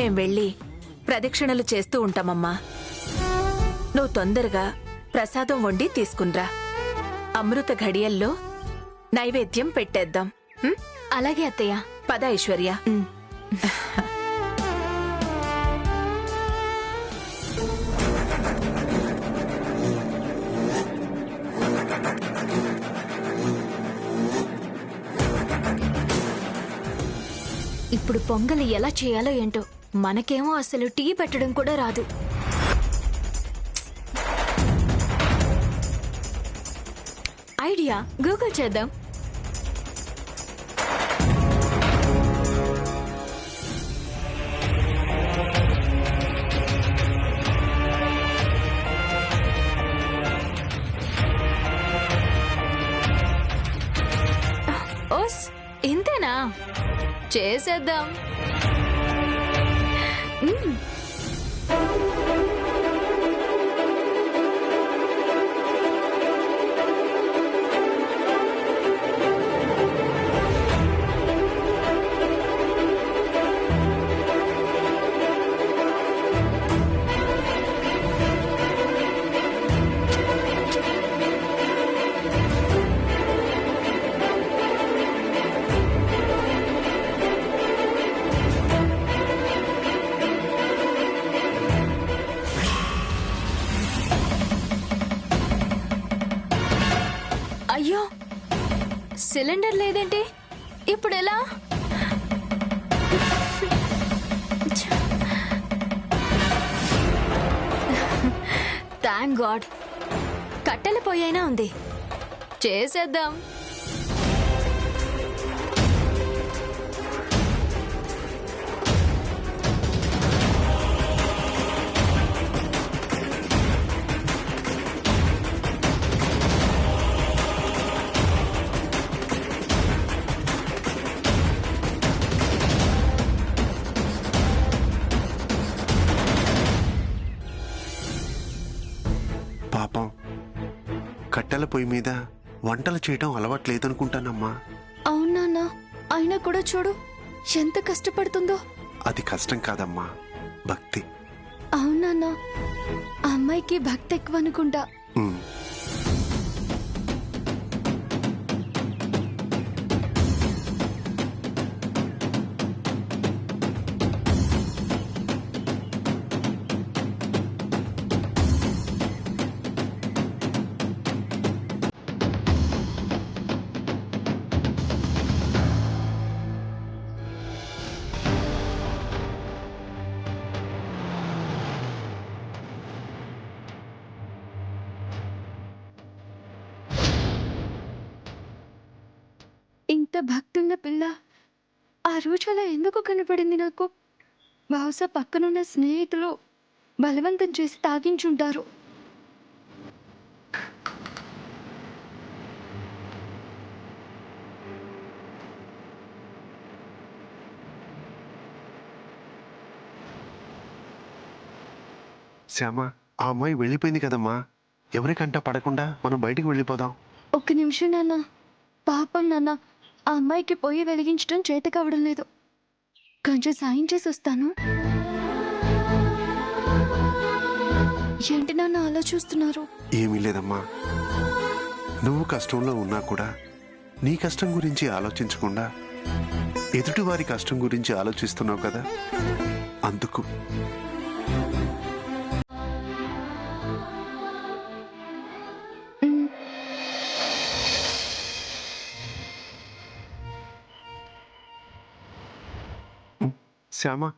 మేం వెళ్ళి ప్రదక్షిణలు చేస్తూ ఉంటామమ్మా. నువ్వు తొందరగా ప్రసాదం వండి తీసుకున్రా. అమృత ఘడియల్లో నైవేద్యం పెట్టేద్దాం. అలాగే అత్తయ్య. పద ఐశ్వర్య. ఇప్పుడు పొంగలి ఎలా చేయాలో ఏంటో. మనకేమో అసలు టీ పెట్టడం కూడా రాదు. ఐడియా గూగుల్ చేద్దాం. ఓస్ ఇంతేనా? చేసేద్దాం. అయ్యో, సిలిండర్ లేదేంటి? ఇప్పుడు ఎలా? థ్యాంక్ గాడ్, కట్టెల పొయ్యైనా ఉంది. చేసేద్దాం. పాపం, కట్టెల పొయ్యి మీద వంటలు చేయటం అలవాట్లేదనుకుంటానమ్మా. అవునా? అయినా కూడా చూడు ఎంత కష్టపడుతుందో. అది కష్టం కాదమ్మా, భక్తి. అవునా? ఆ అమ్మాయికి భక్తి ఎక్కువ అనుకుంటా. ఇంత భక్తున్న పిల్ల ఆ రోజు అలా ఎందుకు కనపడింది నాకు? బహుశా పక్కనున్న స్నేహితులు బలవంతం చేసి తాగించుంటారు. శ్యామ, ఆ అమ్మాయి వెళ్ళిపోయింది కదమ్మా. ఎవరికంట పడకుండా మనం బయటికి వెళ్ళిపోదాం. ఒక్క నిమిషం నాన్న. పాపం నాన్న, ఆ అమ్మాయికి పొయ్యి వెలిగించడం చేత కావడం లేదు. కొంచెం సాయం చేసి వస్తాను. ఏంటి నాన్న అలా చూస్తున్నారు? ఏమీ లేదమ్మా, నువ్వు కష్టంలో ఉన్నా కూడా నీ కష్టం గురించి ఆలోచించకుండా ఎదుటి వారి కష్టం గురించి ఆలోచిస్తున్నావు కదా, అందుకు. శ్యామ,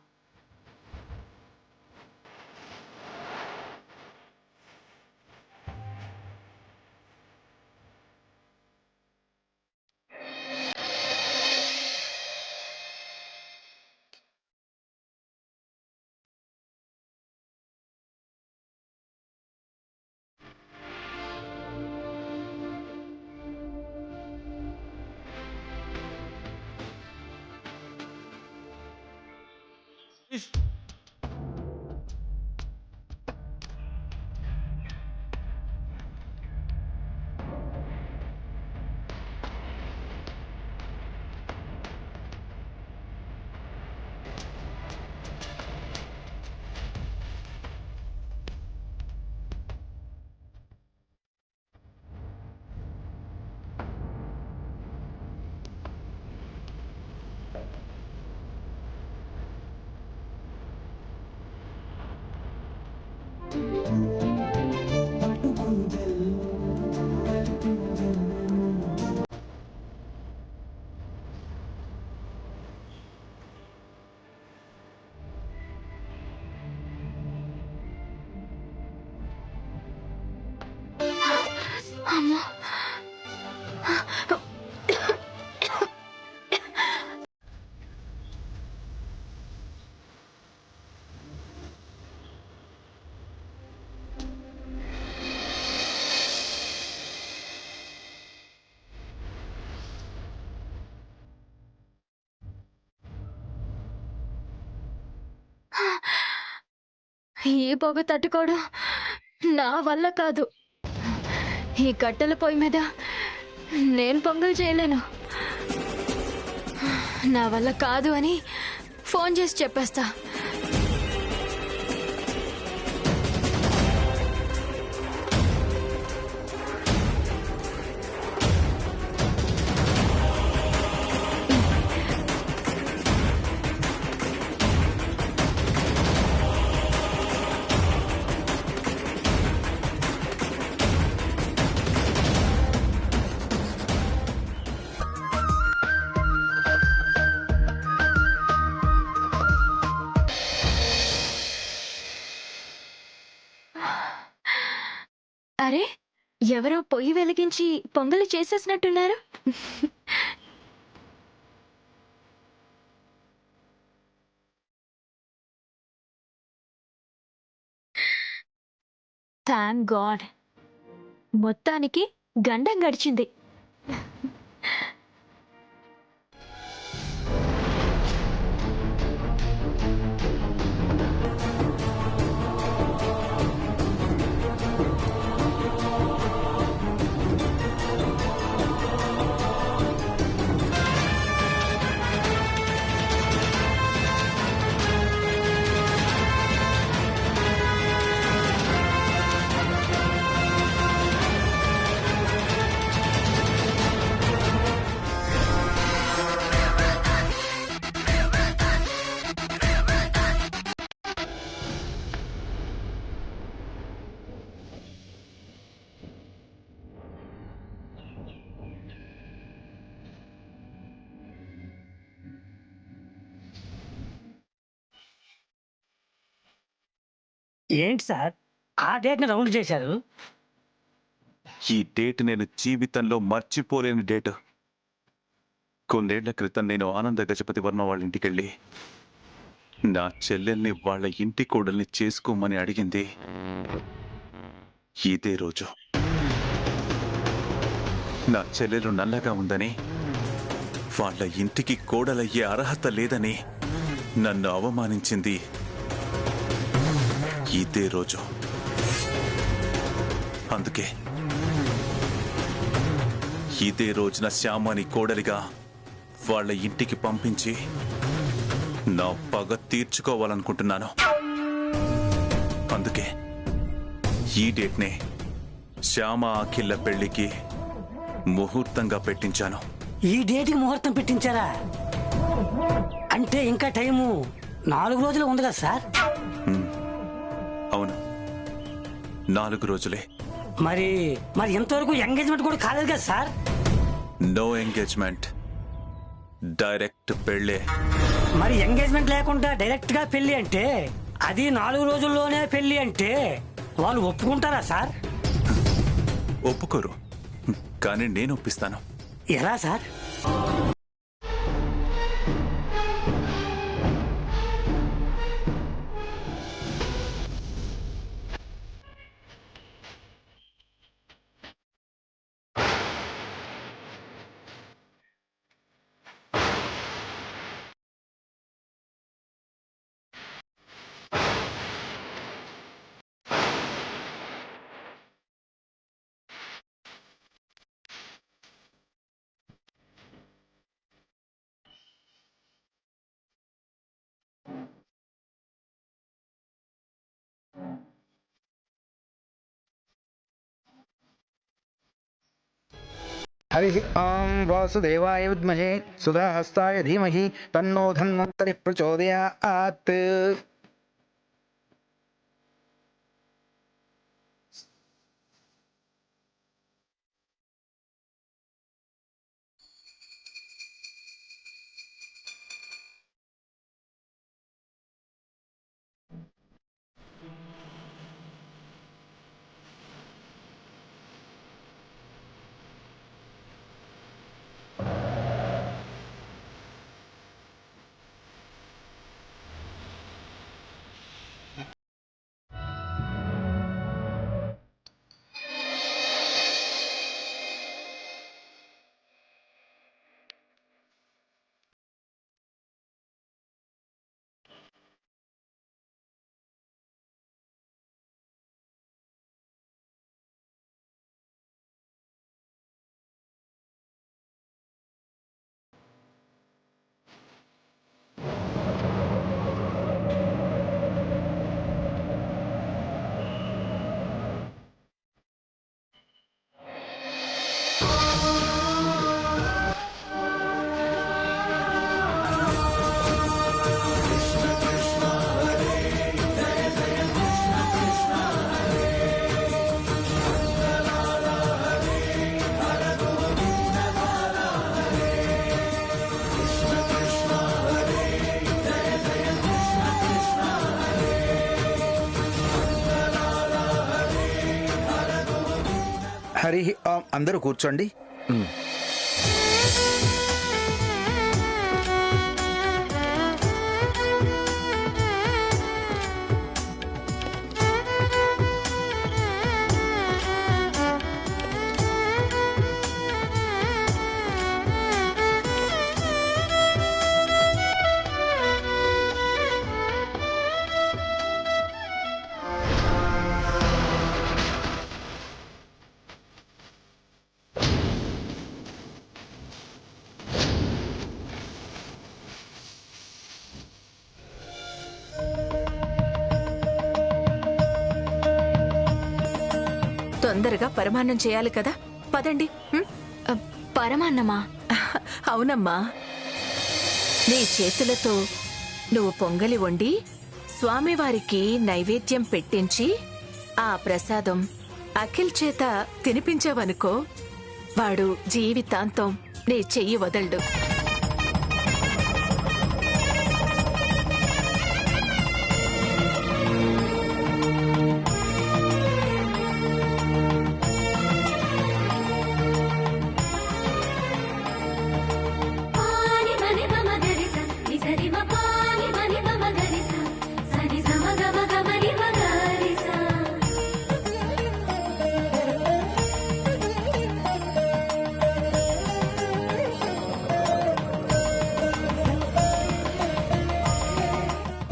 అమ్మో. ఈ పొగ తట్టుకోవడం నా వల్ల కాదు. ఈ కట్టెల పొయ్యి మీద నేను పొంగల్ చేయలేను. నా వల్ల కాదు అని ఫోన్ చేసి చెప్పేస్తా. అరే, ఎవరో పొయ్యి వెలిగించి పొంగలి చేసేసినట్టున్నారు. థ్యాంక్ గాడ్, మొత్తానికి గండం గడిచింది. ఏంటి సార్ ఆ డేట్ని రౌండ్ చేశారు? ఈ డేట్ నేను జీవితంలో మర్చిపోలేని డేట్. కొన్నేళ్ల క్రితం నేను ఆనంద గజపతి వర్మ వాళ్ళ ఇంటికెళ్ళి నా చెల్లెల్ని వాళ్ళ ఇంటి కోడల్ని చేసుకోమని అడిగింది ఇదే రోజు. నా చెల్లెలు నల్లగా ఉందని, వాళ్ళ ఇంటికి కోడలయ్యే అర్హత లేదని నన్ను అవమానించింది ఇదే రోజు. అందుకే ఇదే రోజున శ్యామని కోడలిగా వాళ్ళ ఇంటికి పంపించి నా పగ తీర్చుకోవాలనుకుంటున్నాను. అందుకే ఈ డేట్నే శ్యామ అఖిల్ల పెళ్లికి ముహూర్తంగా పెట్టించాను. ఈ డేట్కి ముహూర్తం పెట్టించారా? అంటే ఇంకా టైము 4 రోజులు ఉంది కదా సార్? అవును, 4 రోజులే. మరి ఇంతవరకు ఎంగేజ్మెంట్ కూడా కాలేదు కదా సార్? నో ఎంగేజ్మెంట్, డైరెక్ట్ పెళ్ళే. మరి ఎంగేజ్మెంట్ లేకుండా డైరెక్ట్ గా పెళ్లి అంటే, అది 4 రోజుల్లోనే పెళ్లి అంటే వాళ్ళు ఒప్పుకుంటారా సార్? ఒప్పుకోరు, కానీ నేను ఒప్పిస్తాను. ఎలా సార్? हरि ओं वासुदेवाय विद्महे सुधाहस्ताय धीमहि तन्नो धन्वन्तरिः प्रचोदयात्। హరి ఓం. అందరూ కూర్చోండి. తొందరగా పరమాన్నం చేయాలి కదా, పదండి. పరమాన్నమా? అవునమ్మా, నీ చేతులతో నువ్వు పొంగలి వండి స్వామివారికి నైవేద్యం పెట్టించి ఆ ప్రసాదం అఖిల్ చేత తినిపించావనుకో, వాడు జీవితాంతం నీ చెయ్యి వదలడు.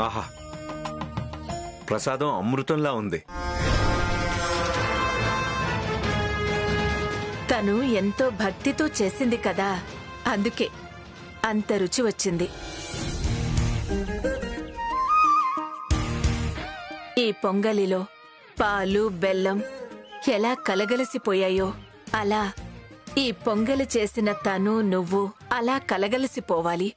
ఆహా, ప్రసాదం అమృతంలా ఉంది. తను ఎంతో భక్తితో చేసింది కదా, అందుకే అంత రుచి వచ్చింది. ఈ పొంగలిలో పాలు బెల్లం ఎలా కలగలిసిపోయాయో, అలా ఈ పొంగలి చేసిన తను నువ్వు అలా కలగలిసిపోవాలి.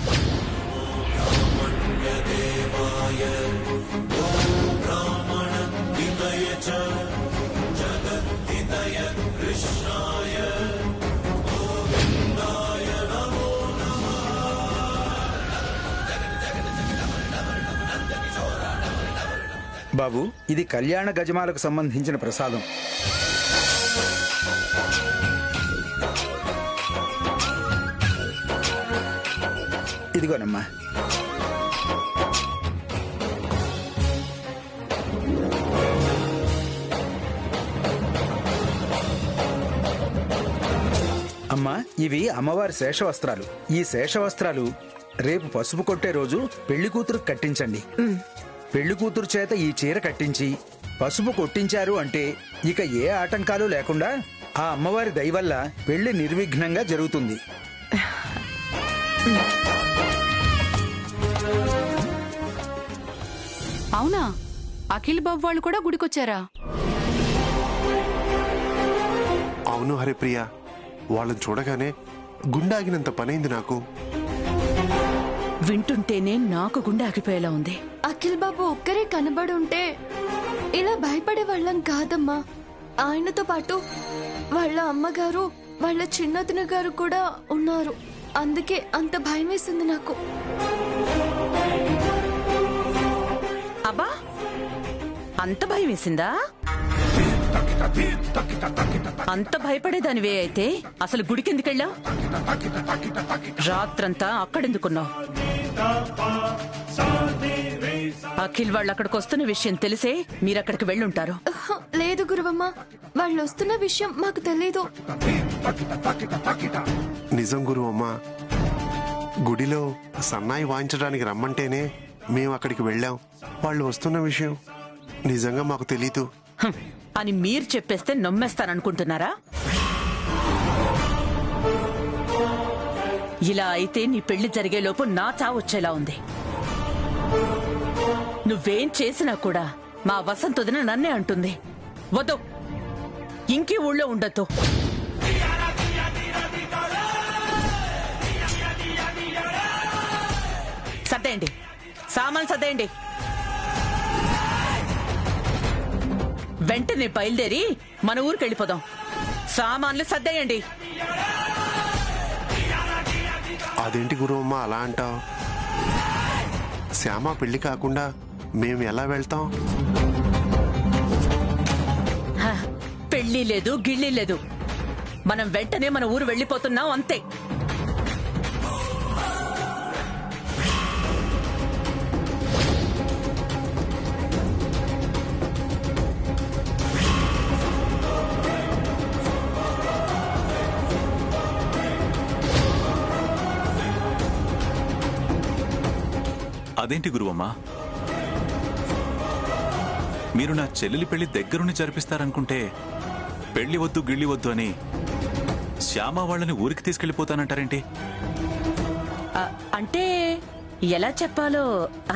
బాబు, ఇది కళ్యాణ గజమాలకు సంబంధించిన ప్రసాదం. ఇదిగోనమ్మా. అమ్మా, ఇవి అమ్మవారి శేషవస్త్రాలు. ఈ శేషవస్త్రాలు రేపు పసుపు కొట్టే రోజు పెళ్లి కూతురు కట్టించండి. పెళ్లి కూతురు చేత ఈ చీర కట్టించి పసుపు కొట్టించారు అంటే ఇక ఏ ఆటంకాలు లేకుండా ఆ అమ్మవారి దయ వల్ల పెళ్లి నిర్విఘ్నంగా జరుగుతుంది. అవునా? అఖిల్ బాబు వాళ్ళు కూడా గుడికొచ్చారా? అవును హరిప్రియ, వాళ్ళని చూడగానే గుండాగినంత పనైంది నాకు. వింటుంటేనే నాకు గుండె ఆగిపోయేలా ఉంది. అఖిల్ బాబు ఒక్కరే కనబడుంటే ఇలా భయపడే వాళ్ళం కాదమ్మా. ఆయనతో పాటు వాళ్ళ అమ్మగారు, వాళ్ళ చిన్నతన గారు కూడా ఉన్నారు. అందుకే అంత భయం వేసింది నాకు. అబ్బా, అంత భయం వేసిందా? అంత భయపడేదానివే అయితే అసలు గుడికెందుకెళ్ళావు? రాత్రంతా అక్కడెందుకున్నావు? అఖిల్ వాళ్ళు అక్కడికి వస్తున్న విషయం తెలిసే మీరక్కడికి వెళ్ళుంటారు. లేదు గురువమ్మ, వాళ్ళు వస్తున్న విషయం మాకు తెలీదు. నిజం గురువమ్మా, గుడిలో సన్నాయి వాయించడానికి రమ్మంటేనే మేము అక్కడికి వెళ్ళాం. వాళ్ళు వస్తున్న విషయం నిజంగా మాకు తెలీదు అని మీరు చెప్పేస్తే నమ్మేస్తాననుకుంటున్నారా? ఇలా అయితే నీ పెళ్లి జరిగేలోపు నా చావు వచ్చేలా ఉంది. నువ్వేం చేసినా కూడా మా వసంతొదిన నన్నే అంటుంది, వద్దు ఇంకీ ఊళ్ళో ఉండొద్దు. సర్దేయండి, సామాన్ సర్దేయండి. వెంటనే బయలుదేరి మన ఊరికి వెళ్ళిపోదాం. సామాన్లు సర్దేయండి. అదేంటి గురువమ్మ అలా అంటావు? శ్యామ పెళ్లి కాకుండా మేము ఎలా వెళ్తాం? పెళ్లి లేదు, గిళ్ళి లేదు. మనం వెంటనే మన ఊరు వెళ్ళిపోతున్నాం అంతే. అదేంటి గురువమ్మా, మీరు నా చెల్లెలి పెళ్లి దగ్గరుండి జరిపిస్తారనుకుంటే పెళ్లి వద్దు గిళ్ళి వద్దు అని శ్యామ వాళ్ళని ఊరికి తీసుకెళ్లిపోతానంటారేంటి? అంటే ఎలా చెప్పాలో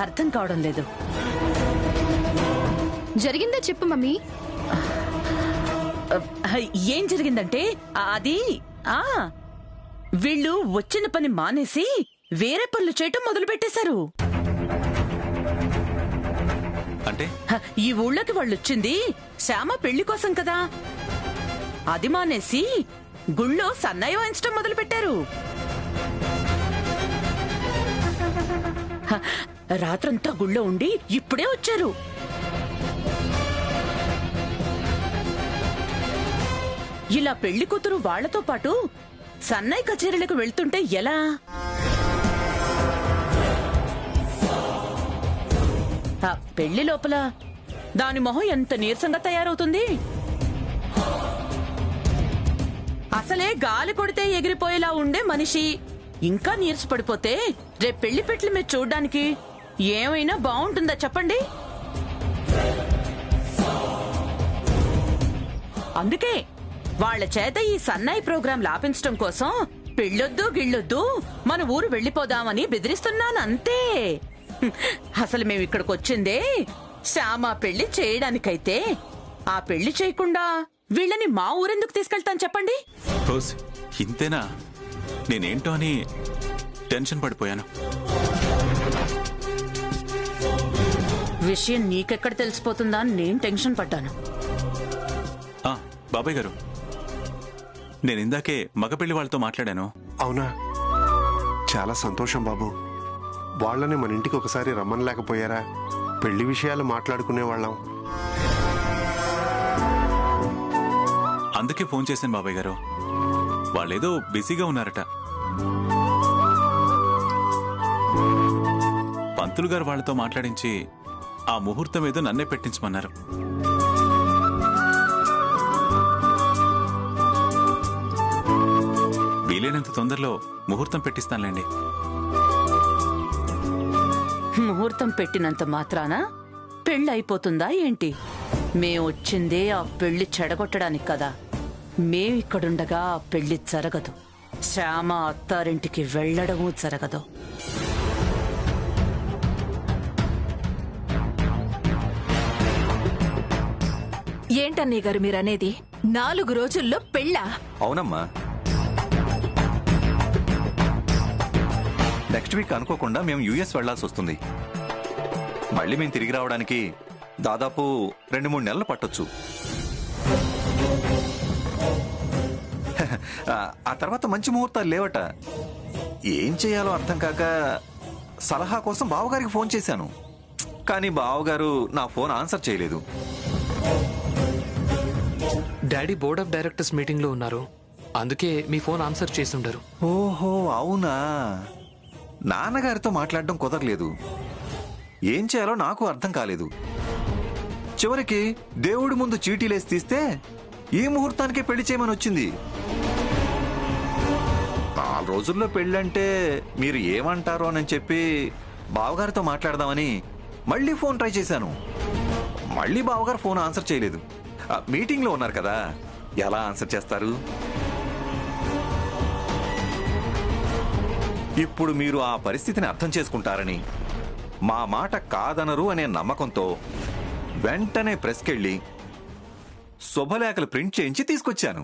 అర్థం కావడం లేదు. జరిగిందా చెప్పు మమ్మీ. ఏం జరిగిందంటే అది వీళ్ళు వచ్చిన పని మానేసి వేరే పనులు చేయటం మొదలు పెట్టేశారు. అంటే ఈ ఊళ్ళోకి వాళ్ళొచ్చింది శ్యామ పెళ్లి కోసం కదా, అది మానేసి గుళ్ళో సన్నాయి వాయించడం మొదలు పెట్టారు. రాత్రంతా గుళ్ళో ఉండి ఇప్పుడే వచ్చారు. ఇలా పెళ్లి కూతురు వాళ్లతో పాటు సన్నాయి కచేరీలకు వెళ్తుంటే ఎలా? పెళ్లి లోపల దాని మొహం ఎంత నీరసంగా తయారవుతుంది. అసలే గాలి కొడితే ఎగిరిపోయేలా ఉండే మనిషి ఇంకా నీరసపడిపోతే రేపు పెళ్లి పెట్ల మీద చూడ్డానికి ఏమైనా బాగుంటుందా చెప్పండి? అందుకే వాళ్ల చేత ఈ సన్నాయి ప్రోగ్రాం లాపించడం కోసం పెళ్ళొద్దు గిళ్ళొద్దు మన ఊరు వెళ్లిపోదామని బెదిరిస్తున్నాను అంతే. అసలు మేము ఇక్కడికి వచ్చిందే శ్యామ పెళ్లి చేయడానికైతే ఆ పెళ్లి చేయకుండా వీళ్ళని మా ఊరెందుకు తీసుకెళ్తాను చెప్పండి? ఇంతేనా? నేనేంటో అని టెన్షన్ పడిపోయాను. విషయం నీకెక్కడ తెలిసిపోతుందా అని నేను టెన్షన్ పడ్డాను. బాబాయ్ గారు, నేను ఇందాకే మగ పెళ్లి వాళ్ళతో మాట్లాడాను. అవునా? చాలా సంతోషం బాబు. వాళ్ళని మన ఇంటికి ఒకసారి రమ్మనలేకపోయారా? పెళ్లి విషయాలు మాట్లాడుకునే వాళ్ళం. అందుకే ఫోన్ చేశాను బాబాయ్ గారు. వాళ్ళేదో బిజీగా ఉన్నారట. పంతులు గారు వాళ్ళతో మాట్లాడించి ఆ ముహూర్తం ఏదో నన్నే పెట్టించమన్నారు. వీలైనంత తొందరలో ముహూర్తం పెట్టిస్తానులేండి. ముహూర్తం పెట్టినంత మాత్రాన పెళ్లి అయిపోతుందా ఏంటి? మేం వచ్చిందే ఆ పెళ్లి చెడగొట్టడానికి కదా. మేమిక్కడుండగా ఆ పెళ్లి జరగదు. శ్యామ అత్తారింటికి వెళ్లడమూ జరగదు. ఏంటన్నయ్య గారు మీరనేది? 4 రోజుల్లో పెళ్ళా? అవునమ్మా, నెక్స్ట్ వీక్ అనుకోకుండా మేము యుఎస్ వెళ్లాల్సి వస్తుంది. మళ్ళీ మేము తిరిగి రావడానికి దాదాపు 2-3 నెలలు పట్టొచ్చు. ఆ తర్వాత మంచి ముహూర్తాలు లేవట. ఏం చేయాలో అర్థం కాక సలహా కోసం బావగారికి ఫోన్ చేశాను. కానీ బావగారు నా ఫోన్ ఆన్సర్ చేయలేదు. Daddy board of directors meeting లో ఉన్నారు, అందుకే మీ ఫోన్ ఆన్సర్ చేసి ఉండరు. ఓహో అవునా? నాన్నగారితో మాట్లాడడం కుదరలేదు. ఏం చేయాలో నాకు అర్థం కాలేదు. చివరికి దేవుడి ముందు చీటీలేసి తీస్తే ఈ ముహూర్తానికే పెళ్లి చేయమని వచ్చింది. 4 రోజుల్లో పెళ్ళంటే మీరు ఏమంటారో అని చెప్పి బావగారితో మాట్లాడదామని మళ్ళీ ఫోన్ ట్రై చేశాను. మళ్ళీ బావగారు ఫోన్ ఆన్సర్ చేయలేదు. మీటింగ్లో ఉన్నారు కదా, ఎలా ఆన్సర్ చేస్తారు? ఇప్పుడు మీరు ఆ పరిస్థితిని అర్థం చేసుకుంటారని, మా మాట కాదనరు అనే నమ్మకంతో వెంటనే ప్రెస్కెళ్ళి శుభలేఖలు ప్రింట్ చేయించి తీసుకొచ్చాను.